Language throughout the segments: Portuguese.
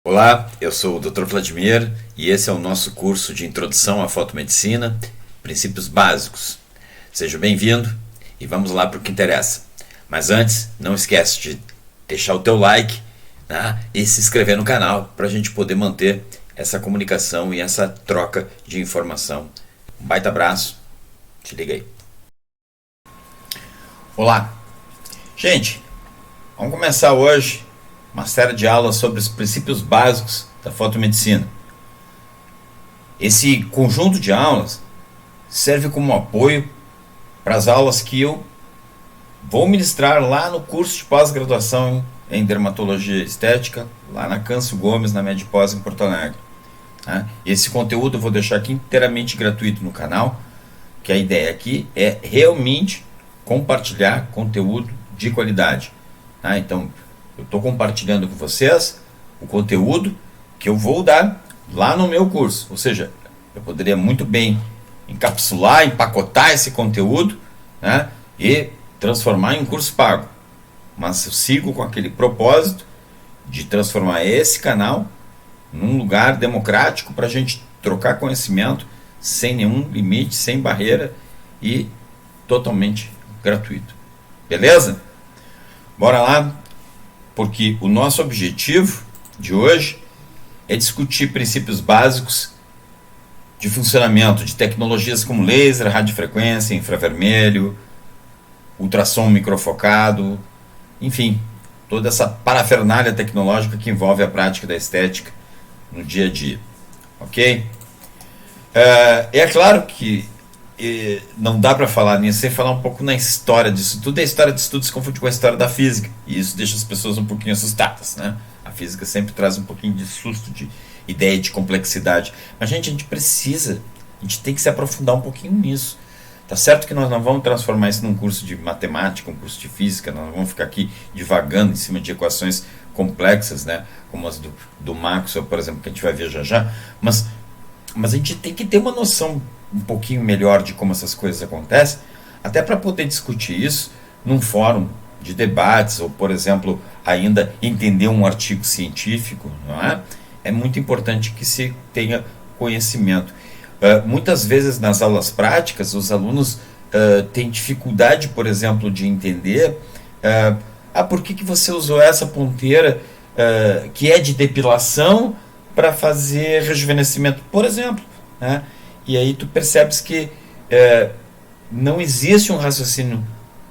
Olá, eu sou o Dr. Vladimir e esse é o nosso curso de Introdução à Fotomedicina, Princípios Básicos. Seja bem-vindo e vamos lá para o que interessa. Mas antes, não esquece de deixar o teu like, né, e se inscrever no canal para a gente poder manter essa comunicação e essa troca de informação. Um baita abraço, te liga aí. Olá, gente, vamos começar hoje uma série de aulas sobre os princípios básicos da fotomedicina. Esse conjunto de aulas serve como apoio para as aulas que eu vou ministrar lá no curso de pós-graduação em dermatologia estética, lá na Câncio Gomes, na Medpós em Porto Alegre. Esse conteúdo eu vou deixar aqui inteiramente gratuito no canal, que a ideia aqui é realmente compartilhar conteúdo de qualidade. Então, eu estou compartilhando com vocês o conteúdo que eu vou dar lá no meu curso. Ou seja, eu poderia muito bem encapsular, empacotar esse conteúdo, né, e transformar em um curso pago. Mas eu sigo com aquele propósito de transformar esse canal num lugar democrático para a gente trocar conhecimento sem nenhum limite, sem barreira e totalmente gratuito. Beleza? Bora lá, porque o nosso objetivo de hoje é discutir princípios básicos de funcionamento de tecnologias como laser, radiofrequência, infravermelho, ultrassom microfocado, enfim, toda essa parafernália tecnológica que envolve a prática da estética no dia a dia. Ok? É claro que não dá para falar nisso sem falar um pouco na história disso tudo. A história disso tudo se confunde com a história da física, e isso deixa as pessoas um pouquinho assustadas, né? A física sempre traz um pouquinho de susto, de ideia de complexidade, mas a gente precisa, a gente tem que se aprofundar um pouquinho nisso. Tá certo que nós não vamos transformar isso num curso de matemática, um curso de física, nós não vamos ficar aqui divagando em cima de equações complexas, né? Como as do Maxwell, por exemplo, que a gente vai ver já, mas a gente tem que ter uma noção um pouquinho melhor de como essas coisas acontecem, até para poder discutir isso num fórum de debates, ou, por exemplo, ainda entender um artigo científico, não é? É muito importante que se tenha conhecimento. Muitas vezes nas aulas práticas, os alunos têm dificuldade, por exemplo, de entender por que você usou essa ponteira que é de depilação para fazer rejuvenescimento, por exemplo, né? E aí tu percebes que não existe um raciocínio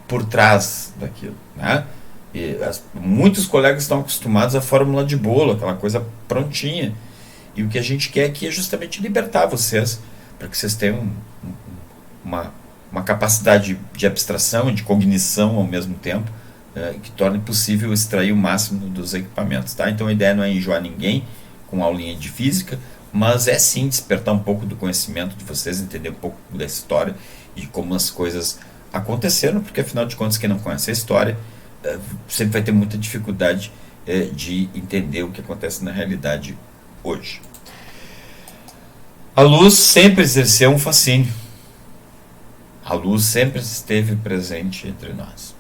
por trás daquilo, né? E muitos colegas estão acostumados à fórmula de bolo, aquela coisa prontinha. E o que a gente quer aqui é justamente libertar vocês, para que vocês tenham uma capacidade de abstração e de cognição ao mesmo tempo, que torne possível extrair o máximo dos equipamentos. Tá? Então a ideia não é enjoar ninguém com aulinha de física, mas é sim despertar um pouco do conhecimento de vocês, entender um pouco da história e como as coisas aconteceram, porque afinal de contas quem não conhece a história sempre vai ter muita dificuldade de entender o que acontece na realidade hoje. A luz sempre exerceu um fascínio. A luz sempre esteve presente entre nós.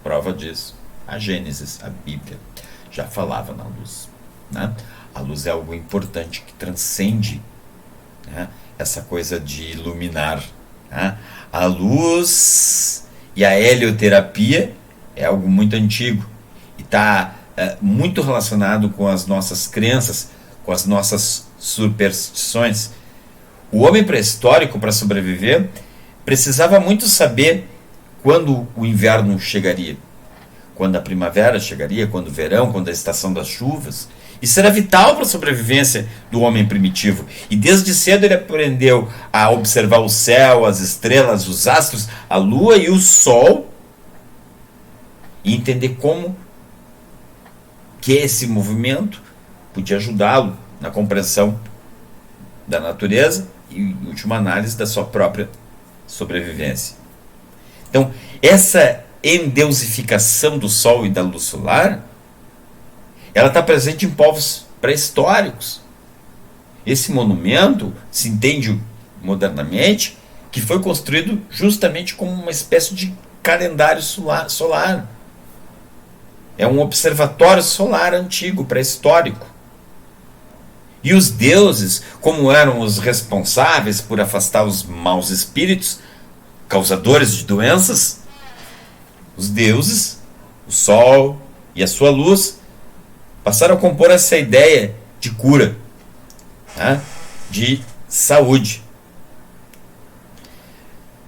Prova disso, a Gênesis, a Bíblia, já falava na luz, né? A luz é algo importante que transcende, né, essa coisa de iluminar, né? A luz e a helioterapia é algo muito antigo e está muito relacionado com as nossas crenças, com as nossas superstições. O homem pré-histórico, para sobreviver, precisava muito saber quando o inverno chegaria, quando a primavera chegaria, quando o verão, quando a estação das chuvas. Isso era vital para a sobrevivência do homem primitivo. E desde cedo ele aprendeu a observar o céu, as estrelas, os astros, a lua e o sol, e entender como que esse movimento podia ajudá-lo na compreensão da natureza e, em última análise, da sua própria sobrevivência. Então, essa endeusificação do sol e da luz solar, ela está presente em povos pré-históricos. Esse monumento se entende modernamente que foi construído justamente como uma espécie de calendário solar. É um observatório solar antigo, pré-histórico. E os deuses, como eram os responsáveis por afastar os maus espíritos, causadores de doenças, os deuses, o sol e a sua luz, passaram a compor essa ideia de cura, né? De saúde.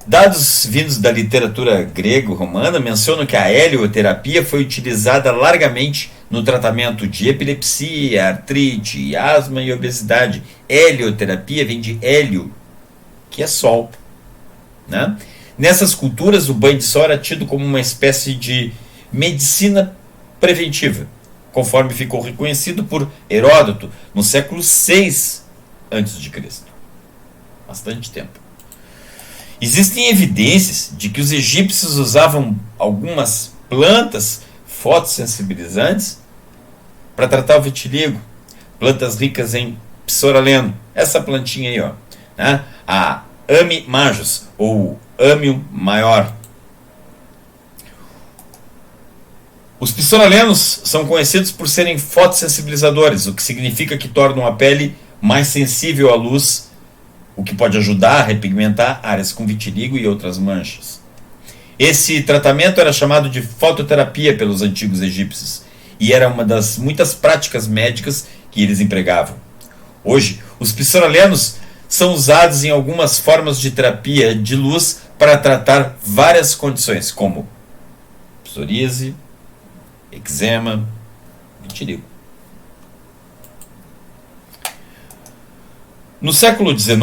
Dados vindos da literatura grego-romana mencionam que a helioterapia foi utilizada largamente no tratamento de epilepsia, artrite, asma e obesidade. Helioterapia vem de hélio, que é sol, né? Nessas culturas, o banho de sol era tido como uma espécie de medicina preventiva, conforme ficou reconhecido por Heródoto no século VI a.C. Bastante tempo. Existem evidências de que os egípcios usavam algumas plantas fotossensibilizantes para tratar o vitiligo, plantas ricas em psoraleno, essa plantinha aí, ó, né? A Ami majus, ou Amium maior. Os psoralenos são conhecidos por serem fotossensibilizadores, o que significa que tornam a pele mais sensível à luz, o que pode ajudar a repigmentar áreas com vitiligo e outras manchas. Esse tratamento era chamado de fototerapia pelos antigos egípcios e era uma das muitas práticas médicas que eles empregavam. Hoje, os psoralenos são usados em algumas formas de terapia de luz para tratar várias condições, como psoríase, eczema, vitiligo. No século XIX,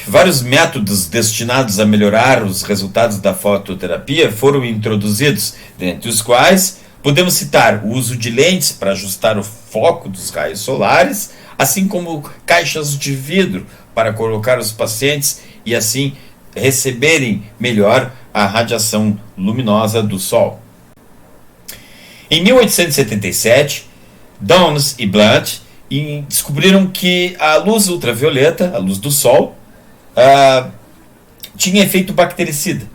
vários métodos destinados a melhorar os resultados da fototerapia foram introduzidos, dentre os quais podemos citar o uso de lentes para ajustar o foco dos raios solares, assim como caixas de vidro para colocar os pacientes e assim receberem melhor a radiação luminosa do Sol. Em 1877, Downes e Blunt descobriram que a luz ultravioleta, a luz do Sol, tinha efeito bactericida.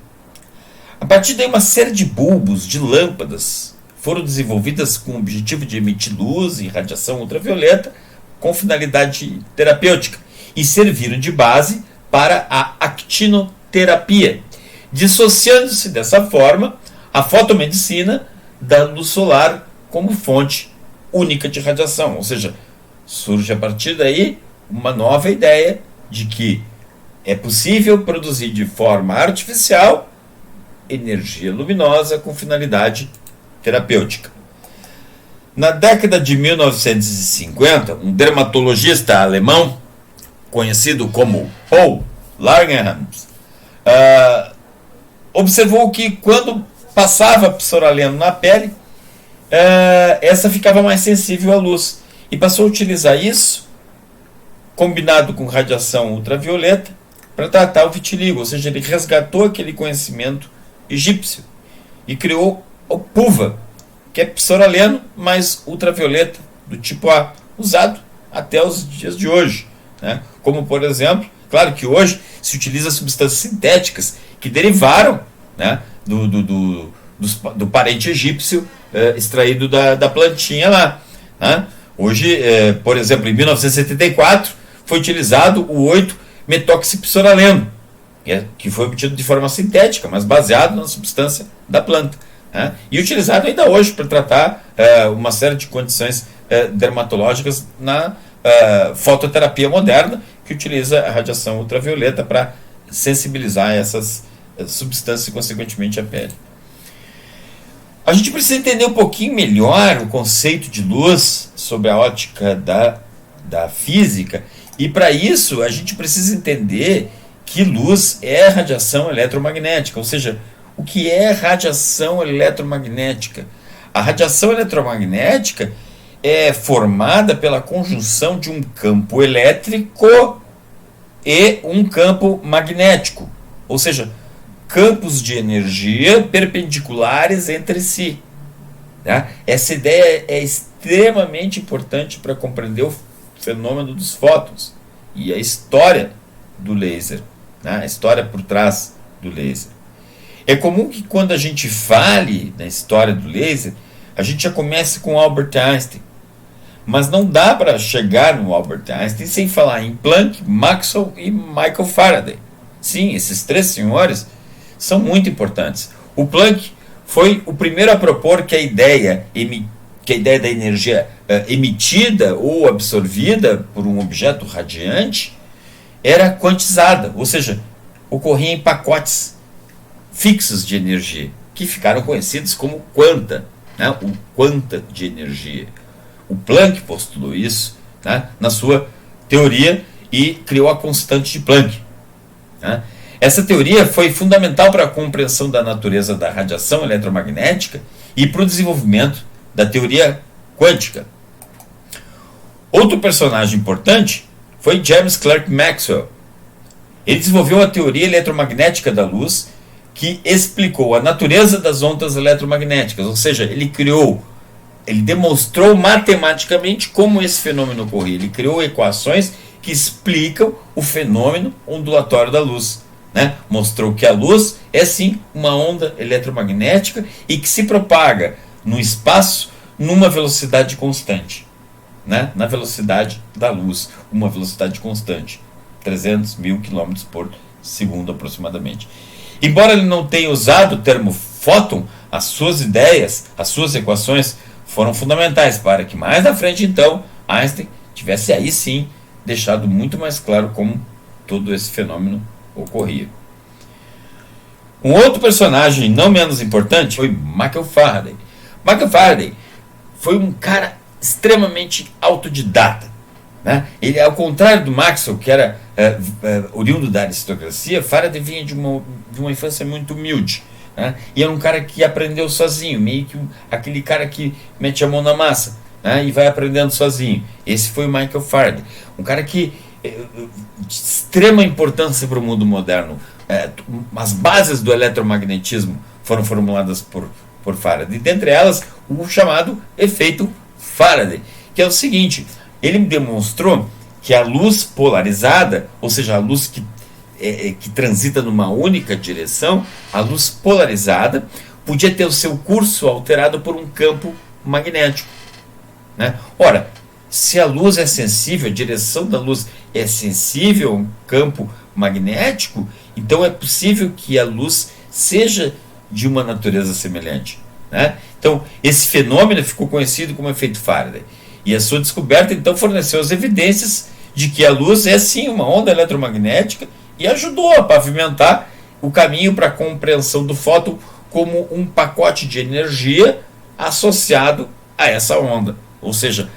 A partir daí, uma série de bulbos de lâmpadas foram desenvolvidas com o objetivo de emitir luz e radiação ultravioleta com finalidade terapêutica e serviram de base para a actinoterapia, dissociando-se dessa forma a fotomedicina da luz solar como fonte única de radiação. Ou seja, surge a partir daí uma nova ideia de que é possível produzir de forma artificial energia luminosa com finalidade terapêutica. Na década de 1950, um dermatologista alemão, conhecido como Paul Langerhans, observou que quando passava psoraleno na pele, essa ficava mais sensível à luz e passou a utilizar isso combinado com radiação ultravioleta para tratar o vitiligo. Ou seja, ele resgatou aquele conhecimento egípcio e criou o PUVA, que é psoraleno mais ultravioleta do tipo A, usado até os dias de hoje, né? Como, por exemplo, claro que hoje se utiliza substâncias sintéticas que derivaram, né, do parente egípcio extraído da plantinha lá, né? Hoje, por exemplo, em 1974 foi utilizado o 8-metoxipsoraleno, que foi obtido de forma sintética, mas baseado na substância da planta, né? E utilizado ainda hoje para tratar uma série de condições dermatológicas na fototerapia moderna, que utiliza a radiação ultravioleta para sensibilizar essas substâncias e, consequentemente, a pele. A gente precisa entender um pouquinho melhor o conceito de luz sob a ótica da física, e para isso a gente precisa entender que luz é radiação eletromagnética, ou seja, o que é radiação eletromagnética? A radiação eletromagnética é formada pela conjunção de um campo elétrico e um campo magnético, ou seja, campos de energia perpendiculares entre si, tá? Essa ideia é extremamente importante para compreender o fenômeno dos fótons e a história do laser, né? A história por trás do laser. É comum que quando a gente fale na história do laser, a gente já comece com Albert Einstein, Mas não dá para chegar no Albert Einstein sem falar em Planck, Maxwell e Michael Faraday. Sim, esses três senhores são muito importantes. O Planck foi o primeiro a propor que a ideia da energia emitida ou absorvida por um objeto radiante era quantizada, ou seja, ocorria em pacotes fixos de energia, que ficaram conhecidos como quanta, né? O quanta de energia. O Planck postulou isso, né, na sua teoria e criou a constante de Planck. Né? Essa teoria foi fundamental para a compreensão da natureza da radiação eletromagnética e para o desenvolvimento da teoria quântica. Outro personagem importante foi James Clerk Maxwell. Ele desenvolveu a teoria eletromagnética da luz, que explicou a natureza das ondas eletromagnéticas, ou seja, ele demonstrou matematicamente como esse fenômeno ocorria. Ele criou equações que explicam o fenômeno ondulatório da luz. Né? Mostrou que a luz é sim uma onda eletromagnética e que se propaga no espaço numa velocidade constante. Né? Na velocidade da luz, uma velocidade constante, 300 mil km por segundo aproximadamente. Embora ele não tenha usado o termo fóton, as suas ideias, as suas equações foram fundamentais para que mais na frente, então, Einstein tivesse aí sim deixado muito mais claro como todo esse fenômeno ocorria. Um outro personagem não menos importante foi Michael Faraday. Michael Faraday foi um cara extremamente autodidata. Né? Ele, ao contrário do Maxwell, que era oriundo da aristocracia, Faraday vinha de uma infância muito humilde. Né? E era um cara que aprendeu sozinho, meio que aquele cara que mete a mão na massa, né? E vai aprendendo sozinho. Esse foi o Michael Faraday. Um cara que de extrema importância para o mundo moderno. As bases do eletromagnetismo foram formuladas por Faraday. Dentre elas, o chamado efeito Faraday, que é o seguinte: ele demonstrou que a luz polarizada, ou seja, a luz que transita numa única direção, a luz polarizada podia ter o seu curso alterado por um campo magnético. Né? Ora, se a luz é sensível, a direção da luz é sensível a um campo magnético, então é possível que a luz seja de uma natureza semelhante. Né? Então, esse fenômeno ficou conhecido como efeito Faraday. E a sua descoberta, então, forneceu as evidências de que a luz é, sim, uma onda eletromagnética e ajudou a pavimentar o caminho para a compreensão do fóton como um pacote de energia associado a essa onda. Ou seja,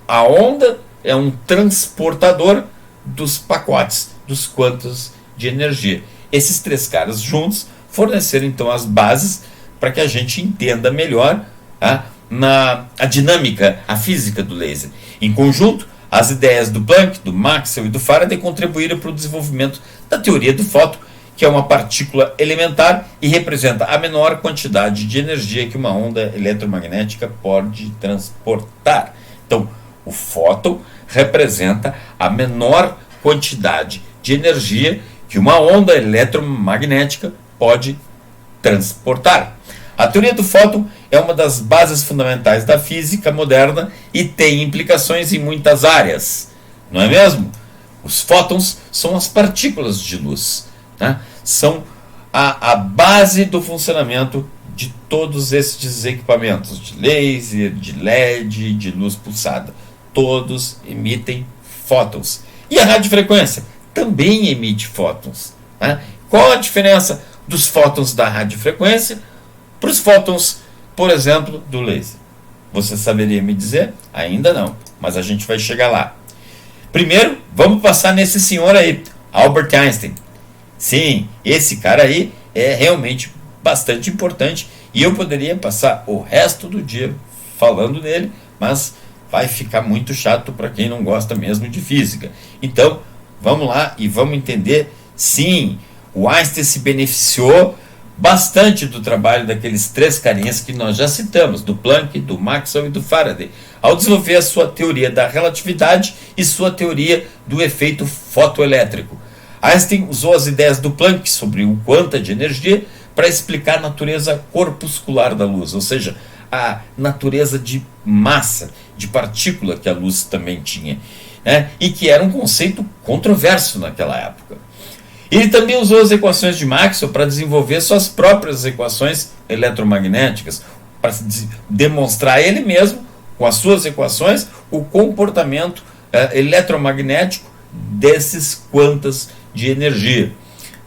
a onda é um transportador dos pacotes, dos quantos de energia. Esses três caras juntos forneceram, então, as bases para que a gente entenda melhor a dinâmica, a física do laser. Em conjunto, as ideias do Planck, do Maxwell e do Faraday contribuíram para o desenvolvimento da teoria do fóton, que é uma partícula elementar e representa a menor quantidade de energia que uma onda eletromagnética pode transportar. Então, o fóton representa a menor quantidade de energia que uma onda eletromagnética pode transportar. A teoria do fóton é uma das bases fundamentais da física moderna e tem implicações em muitas áreas, não é mesmo? Os fótons são as partículas de luz, né? São a base do funcionamento de todos esses equipamentos, de laser, de LED, de luz pulsada. Todos emitem fótons. E a radiofrequência também emite fótons. Né? Qual a diferença dos fótons da radiofrequência para os fótons, por exemplo, do laser? Você saberia me dizer? Ainda não, mas a gente vai chegar lá. Primeiro, vamos passar nesse senhor aí, Albert Einstein. Sim, esse cara aí é realmente bastante importante e eu poderia passar o resto do dia falando nele, mas vai ficar muito chato para quem não gosta mesmo de física. Então, vamos lá e vamos entender. Sim, o Einstein se beneficiou bastante do trabalho daqueles três carinhas que nós já citamos, do Planck, do Maxwell e do Faraday, ao desenvolver a sua teoria da relatividade e sua teoria do efeito fotoelétrico. Einstein usou as ideias do Planck sobre o quanta de energia para explicar a natureza corpuscular da luz, ou seja, a natureza de massa, de partícula que a luz também tinha, né? E que era um conceito controverso naquela época. Ele também usou as equações de Maxwell para desenvolver suas próprias equações eletromagnéticas, para demonstrar ele mesmo, com as suas equações, o comportamento eletromagnético desses quantas de energia,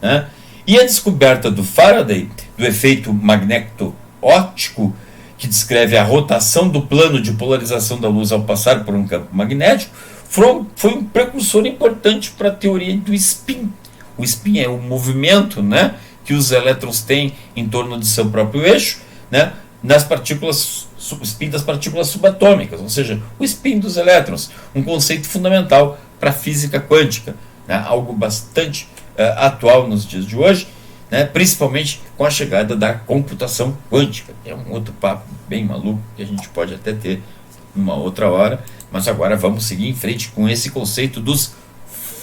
né? E a descoberta do Faraday, do efeito magneto-óptico, que descreve a rotação do plano de polarização da luz ao passar por um campo magnético, foi um precursor importante para a teoria do spin. O spin é o movimento, né, que os elétrons têm em torno de seu próprio eixo, né, nas partículas, o spin das partículas subatômicas, ou seja, o spin dos elétrons, um conceito fundamental para a física quântica, né, algo bastante atual nos dias de hoje, né, principalmente com a chegada da computação quântica. É um outro papo bem maluco que a gente pode até ter numa outra hora, mas agora vamos seguir em frente com esse conceito dos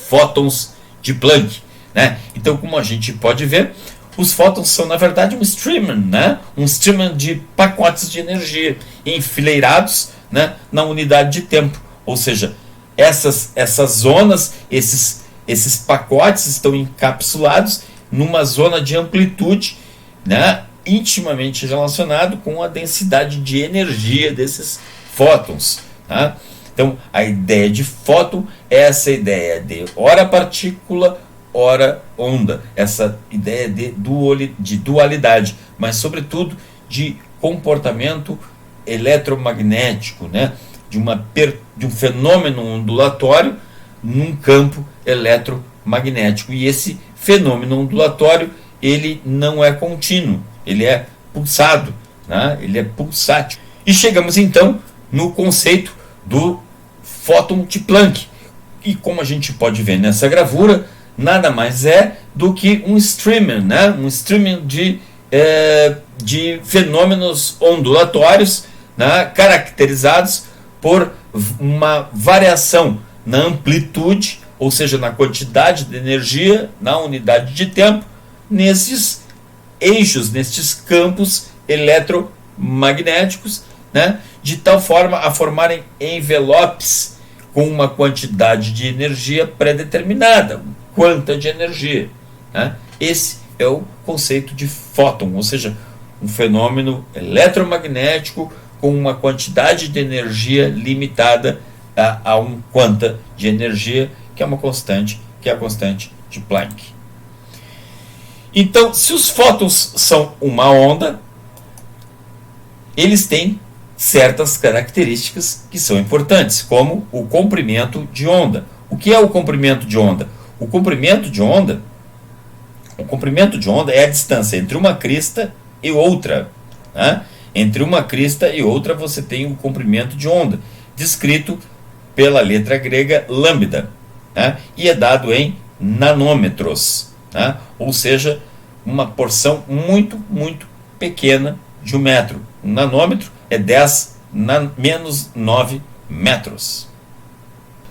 fótons de Planck, né? Então, como a gente pode ver, os fótons são, na verdade, um streamer, né? Um streamer de pacotes de energia enfileirados, né, na unidade de tempo. Ou seja, essas zonas, esses pacotes estão encapsulados numa zona de amplitude, né, intimamente relacionado com a densidade de energia desses fótons, tá? Então, a ideia de fóton é essa ideia de ora partícula, ora onda, essa ideia de dualidade, mas sobretudo de comportamento eletromagnético, né? de um fenômeno ondulatório num campo eletromagnético. E esse fenômeno ondulatório, ele não é contínuo, ele é pulsado, né? Ele é pulsátil. E chegamos então no conceito do fóton de Planck. E como a gente pode ver nessa gravura, nada mais é do que um streamer, né? Um streamer de fenômenos ondulatórios, né? Caracterizados por uma variação na amplitude, ou seja, na quantidade de energia, na unidade de tempo, nesses eixos, nestes campos eletromagnéticos, né? De tal forma a formarem envelopes com uma quantidade de energia pré-determinada, um quanta de energia, né? Esse é o conceito de fóton, ou seja, um fenômeno eletromagnético com uma quantidade de energia limitada a um quanta de energia, que é uma constante, que é a constante de Planck. Então, se os fótons são uma onda, eles têm certas características que são importantes, como o comprimento de onda. O que é o comprimento de onda? O comprimento de onda é a distância entre uma crista e outra, né? Entre uma crista e outra você tem o comprimento de onda, descrito pela letra grega lambda, né? E é dado em nanômetros, né? Ou seja, uma porção muito, muito pequena de um metro. Um nanômetro é 10 menos 9 metros.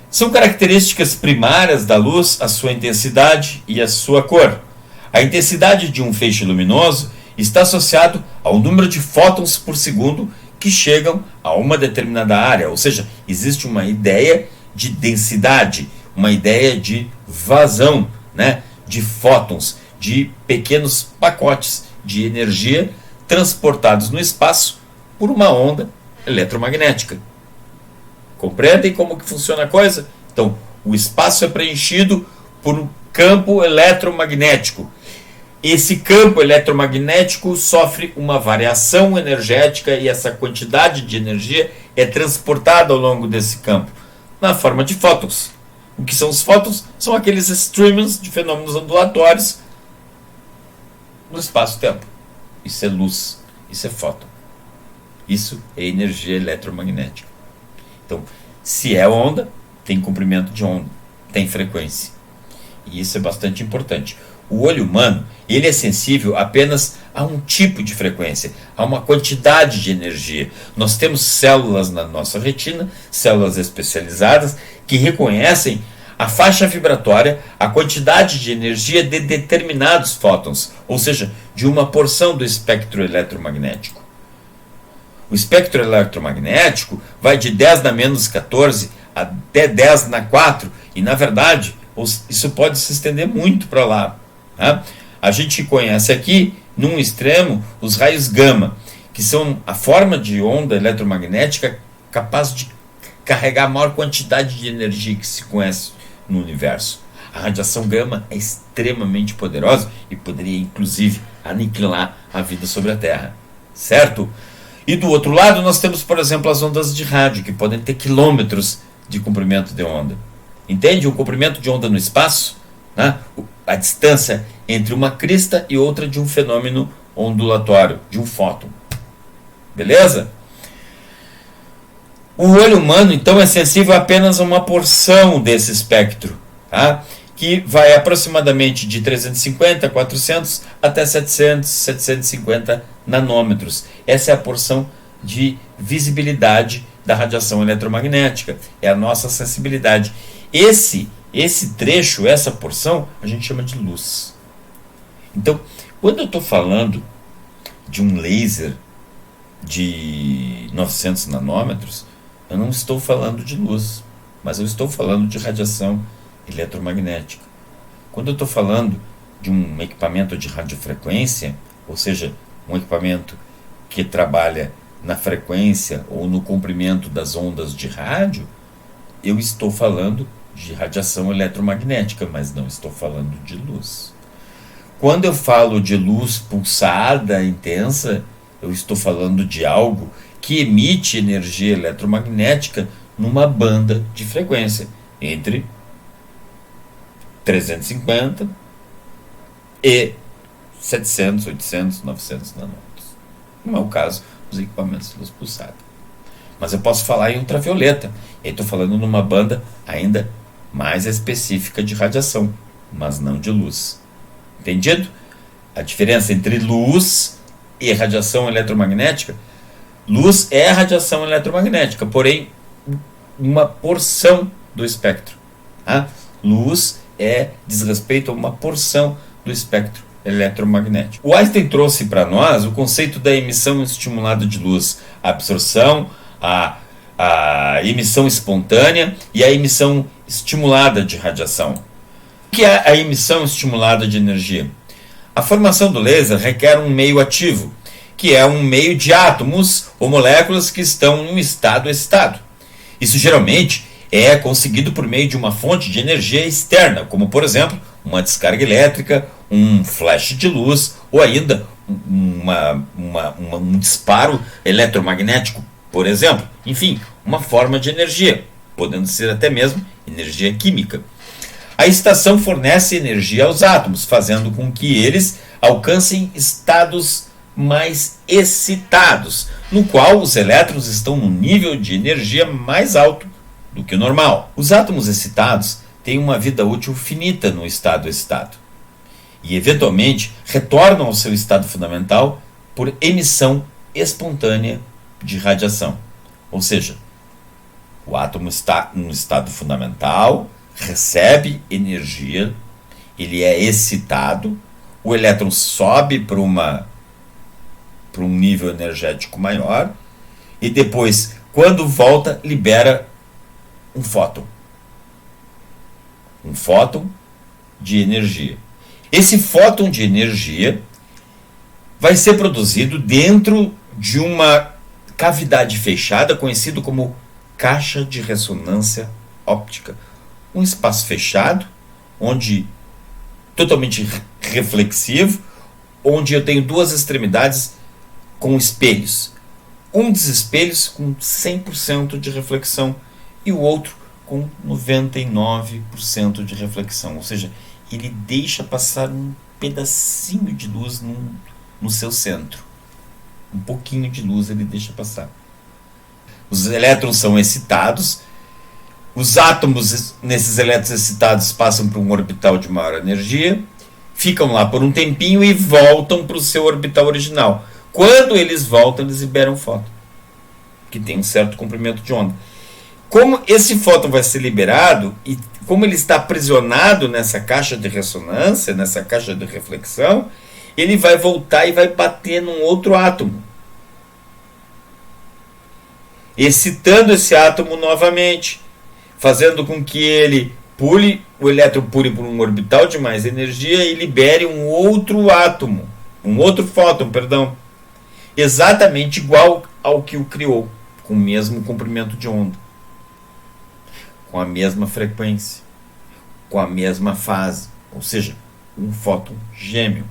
São características primárias da luz a sua intensidade e a sua cor. A intensidade de um feixe luminoso está associado ao número de fótons por segundo que chegam a uma determinada área, ou seja, existe uma ideia de densidade, uma ideia de vazão, né, de fótons, de pequenos pacotes de energia transportados no espaço por uma onda eletromagnética. Compreendem como que funciona a coisa? Então, o espaço é preenchido por um campo eletromagnético. Esse campo eletromagnético sofre uma variação energética e essa quantidade de energia é transportada ao longo desse campo na forma de fótons. O que são os fótons? São aqueles streamers de fenômenos ondulatórios no espaço-tempo. Isso é luz, isso é fóton. Isso é energia eletromagnética. Então, se é onda, tem comprimento de onda, tem frequência. E isso é bastante importante. O olho humano, ele é sensível apenas a um tipo de frequência, a uma quantidade de energia. Nós temos células na nossa retina, células especializadas, que reconhecem a faixa vibratória, a quantidade de energia de determinados fótons, ou seja, de uma porção do espectro eletromagnético. O espectro eletromagnético vai de 10 na menos 14 até 10 na 4, e na verdade isso pode se estender muito para lá. Tá? A gente conhece aqui, num extremo, os raios gama, que são a forma de onda eletromagnética capaz de carregar a maior quantidade de energia que se conhece no universo. A radiação gama é extremamente poderosa e poderia, inclusive, aniquilar a vida sobre a Terra. Certo? E do outro lado nós temos, por exemplo, as ondas de rádio, que podem ter quilômetros de comprimento de onda. Entende? Um comprimento de onda no espaço, né? A distância entre uma crista e outra de um fenômeno ondulatório, de um fóton. Beleza? O olho humano, então, é sensível a apenas uma porção desse espectro, tá? Que vai aproximadamente de 350, 400 até 700, 750 nanômetros. Essa é a porção de visibilidade da radiação eletromagnética. É a nossa sensibilidade. Esse trecho, essa porção, a gente chama de luz. Então, quando eu estou falando de um laser de 900 nanômetros, eu não estou falando de luz, mas eu estou falando de radiação eletromagnética. Quando eu estou falando de um equipamento de radiofrequência, ou seja, um equipamento que trabalha na frequência ou no comprimento das ondas de rádio, eu estou falando de radiação eletromagnética, mas não estou falando de luz. Quando eu falo de luz pulsada, intensa, eu estou falando de algo que emite energia eletromagnética numa banda de frequência entre 350 e 700, 800, 900 nanômetros. Não é o caso dos equipamentos de luz pulsada. Mas eu posso falar em ultravioleta. E estou falando numa banda ainda mais específica de radiação, mas não de luz. Entendido? A diferença entre luz e radiação eletromagnética: luz é radiação eletromagnética, porém uma porção do espectro. Tá? Luz diz respeito a uma porção do espectro eletromagnético. O Einstein trouxe para nós o conceito da emissão estimulada de luz, a absorção, a emissão espontânea e a emissão estimulada de radiação. O que é a emissão estimulada de energia? A formação do laser requer um meio ativo, que é um meio de átomos ou moléculas que estão em um estado excitado. Isso geralmente é conseguido por meio de uma fonte de energia externa, como por exemplo uma descarga elétrica, um flash de luz ou ainda um disparo eletromagnético, por exemplo. Enfim, uma forma de energia, podendo ser até mesmo energia química. A excitação fornece energia aos átomos, fazendo com que eles alcancem estados mais excitados, no qual os elétrons estão num nível de energia mais alto do que o normal. Os átomos excitados têm uma vida útil finita no estado excitado e, eventualmente, retornam ao seu estado fundamental por emissão espontânea de radiação. Ou seja, o átomo está num estado fundamental, recebe energia, ele é excitado, o elétron sobe para um nível energético maior e depois, quando volta, libera um fóton. Um fóton de energia. Esse fóton de energia vai ser produzido dentro de uma cavidade fechada, conhecido como caixa de ressonância óptica. Um espaço fechado, totalmente reflexivo, onde eu tenho duas extremidades com espelhos. Um dos espelhos com 100% de reflexão e o outro com 99% de reflexão. Ou seja, ele deixa passar um pedacinho de luz no seu centro. Um pouquinho de luz ele deixa passar. Os elétrons são excitados. Os átomos nesses elétrons excitados passam para um orbital de maior energia, ficam lá por um tempinho e voltam para o seu orbital original. Quando eles voltam, eles liberam fóton, que tem um certo comprimento de onda. Como esse fóton vai ser liberado e como ele está aprisionado nessa caixa de ressonância, nessa caixa de reflexão, ele vai voltar e vai bater num outro átomo. excitando esse átomo novamente, fazendo com que ele pule, o elétron pule por um orbital de mais energia e libere um outro átomo, um outro fóton, perdão, exatamente igual ao que o criou, com o mesmo comprimento de onda, com a mesma frequência, com a mesma fase, ou seja, um fóton gêmeo.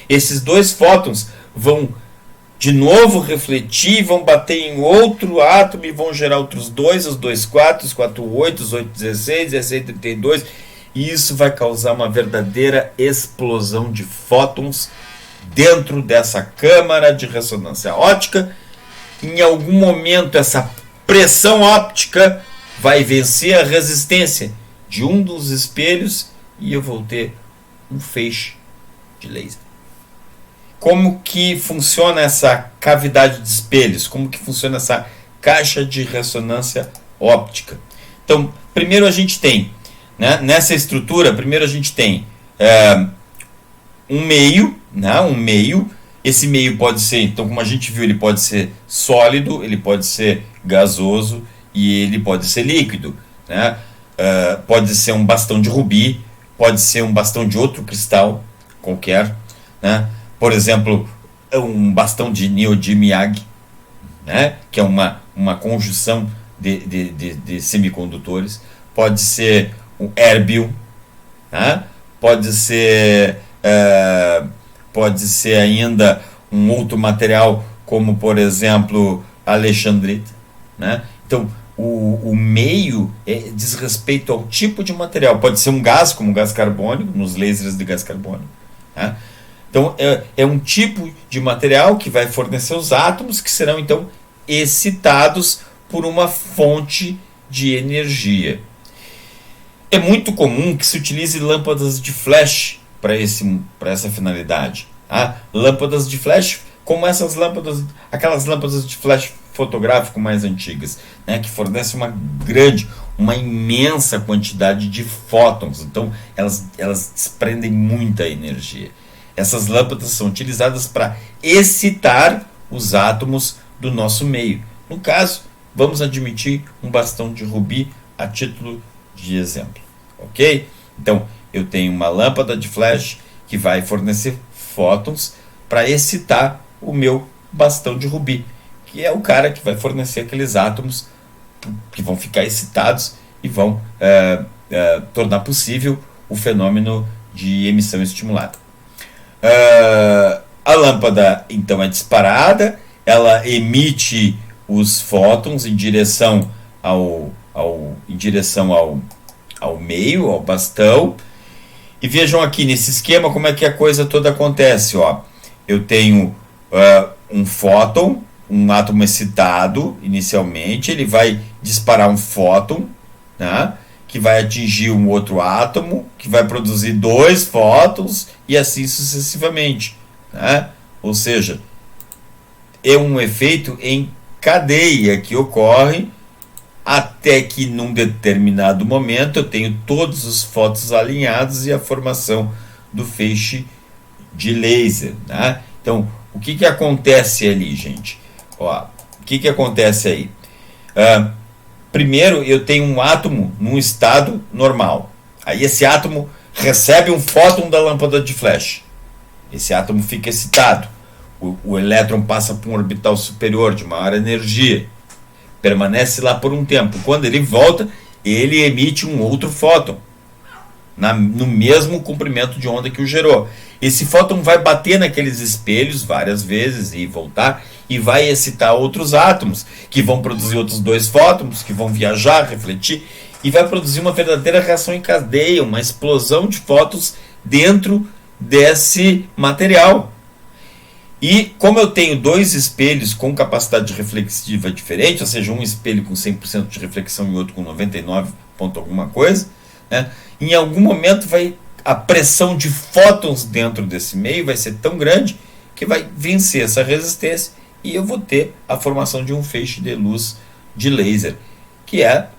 Esses dois fótons vão de novo refletir, vão bater em outro átomo e vão gerar outros dois, os 2,4, os 4,8, os 8,16, 16,32, e isso vai causar uma verdadeira explosão de fótons dentro dessa câmara de ressonância óptica. Em algum momento essa pressão óptica vai vencer a resistência de um dos espelhos e eu vou ter um feixe de laser. Como que funciona essa cavidade de espelhos? Como que funciona essa caixa de ressonância óptica? Então, primeiro a gente tem, né, nessa estrutura, primeiro a gente tem um meio, né, um meio. Esse meio pode ser, então como a gente viu, ele pode ser sólido, ele pode ser gasoso e ele pode ser líquido, né? Pode ser um bastão de rubi, pode ser um bastão de outro cristal qualquer, né? Por exemplo, um bastão de neodymium, né? Que é uma conjunção de semicondutores. Pode ser um erbium, né? Pode ser ainda um outro material, como por exemplo alexandrita, né? Então o meio diz respeito ao tipo de material. Pode ser um gás, como o gás carbônico, nos lasers de gás carbônico, né? Então é um tipo de material que vai fornecer os átomos que serão então excitados por uma fonte de energia. É muito comum que se utilize lâmpadas de flash para essa finalidade. Tá? Lâmpadas de flash, como aquelas lâmpadas de flash fotográfico mais antigas, né, que fornecem uma imensa quantidade de fótons. Então elas desprendem muita energia. Essas lâmpadas são utilizadas para excitar os átomos do nosso meio. No caso, vamos admitir um bastão de rubi a título de exemplo. Ok? Então, eu tenho uma lâmpada de flash que vai fornecer fótons para excitar o meu bastão de rubi, que é o cara que vai fornecer aqueles átomos que vão ficar excitados e vão tornar possível o fenômeno de emissão estimulada. A lâmpada então é disparada, ela emite os fótons em direção ao meio, ao bastão. E vejam aqui nesse esquema como é que a coisa toda acontece. Ó. Eu tenho um fóton, um átomo excitado inicialmente, ele vai disparar um fóton, né, que vai atingir um outro átomo, que vai produzir dois fótons e assim sucessivamente, né? Ou seja, é um efeito em cadeia que ocorre até que num determinado momento eu tenho todos os fótons alinhados e a formação do feixe de laser, né? Então, o que acontece ali, gente? Ó, o que acontece aí? Primeiro, eu tenho um átomo num estado normal. Aí esse átomo recebe um fóton da lâmpada de flash. Esse átomo fica excitado. O elétron passa por um orbital superior de maior energia. Permanece lá por um tempo. Quando ele volta, ele emite um outro fóton no mesmo comprimento de onda que o gerou. Esse fóton vai bater naqueles espelhos várias vezes e voltar e vai excitar outros átomos, que vão produzir outros dois fótons, que vão viajar, refletir, e vai produzir uma verdadeira reação em cadeia, uma explosão de fótons dentro desse material. E como eu tenho dois espelhos com capacidade reflexiva diferente, ou seja, um espelho com 100% de reflexão e outro com 99 ponto alguma coisa, né, em algum momento a pressão de fótons dentro desse meio vai ser tão grande que vai vencer essa resistência e eu vou ter a formação de um feixe de luz de laser, que é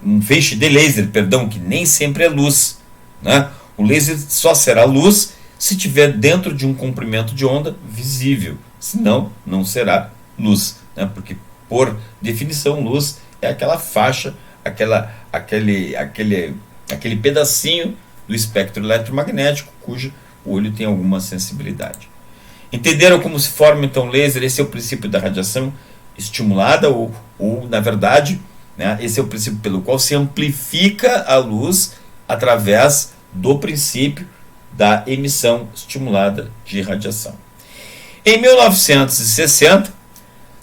um feixe de laser, perdão, que nem sempre é luz, né? O laser só será luz se estiver dentro de um comprimento de onda visível, senão não será luz, né? Porque por definição, luz é aquela faixa, aquele pedacinho do espectro eletromagnético cujo o olho tem alguma sensibilidade. Entenderam como se forma então o laser? Esse é o princípio da radiação estimulada, ou na verdade, né, esse é o princípio pelo qual se amplifica a luz através do princípio da emissão estimulada de radiação. Em 1960,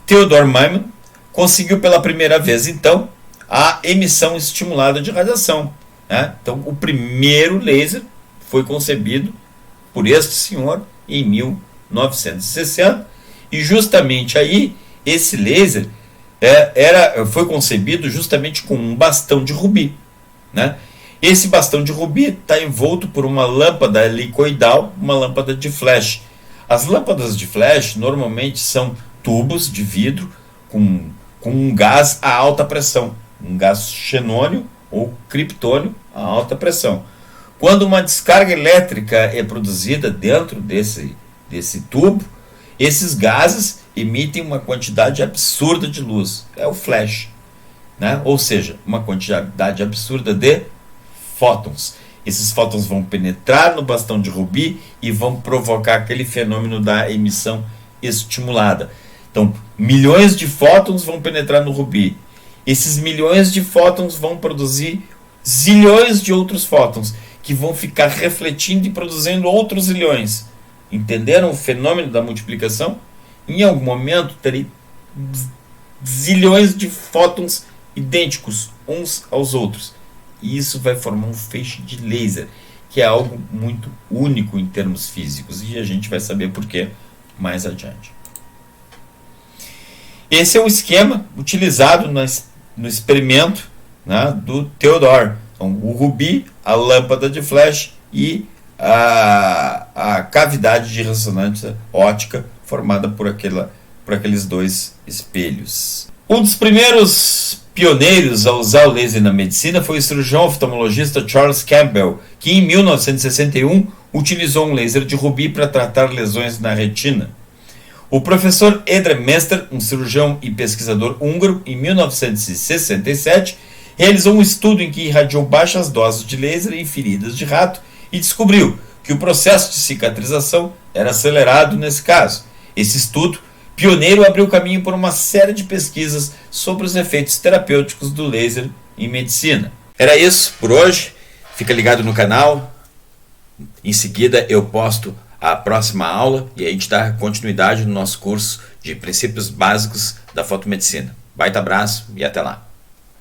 Theodor Neumann conseguiu pela primeira vez, então, a emissão estimulada de radiação. Né? Então, o primeiro laser foi concebido por este senhor em 1960, e justamente aí, esse laser foi concebido justamente com um bastão de rubi. Né? Esse bastão de rubi está envolto por uma lâmpada helicoidal, uma lâmpada de flash. As lâmpadas de flash normalmente são tubos de vidro com um gás a alta pressão, um gás xenônio ou criptônio a alta pressão. Quando uma descarga elétrica é produzida dentro desse tubo, esses gases emitem uma quantidade absurda de luz. É o flash. Né? Ou seja, uma quantidade absurda de fótons. Esses fótons vão penetrar no bastão de rubi e vão provocar aquele fenômeno da emissão estimulada. Então, milhões de fótons vão penetrar no rubi. Esses milhões de fótons vão produzir zilhões de outros fótons, que vão ficar refletindo e produzindo outros zilhões. Entenderam o fenômeno da multiplicação? Em algum momento, terei zilhões de fótons idênticos uns aos outros. E isso vai formar um feixe de laser, que é algo muito único em termos físicos. E a gente vai saber por quê mais adiante. Esse é o esquema utilizado no experimento, né, do Theodor. Então, o rubi, a lâmpada de flash e a cavidade de ressonância óptica formada por aqueles dois espelhos. Um dos primeiros pioneiros a usar o laser na medicina foi o cirurgião oftalmologista Charles Campbell, que em 1961 utilizou um laser de rubi para tratar lesões na retina. O professor Endre Mester, um cirurgião e pesquisador húngaro, em 1967, realizou um estudo em que irradiou baixas doses de laser em feridas de rato e descobriu que o processo de cicatrização era acelerado nesse caso. Esse estudo pioneiro abriu caminho para uma série de pesquisas sobre os efeitos terapêuticos do laser em medicina. Era isso por hoje. Fica ligado no canal. Em seguida eu posto a próxima aula e a gente dá continuidade no nosso curso de princípios básicos da fotomedicina. Baita abraço e até lá.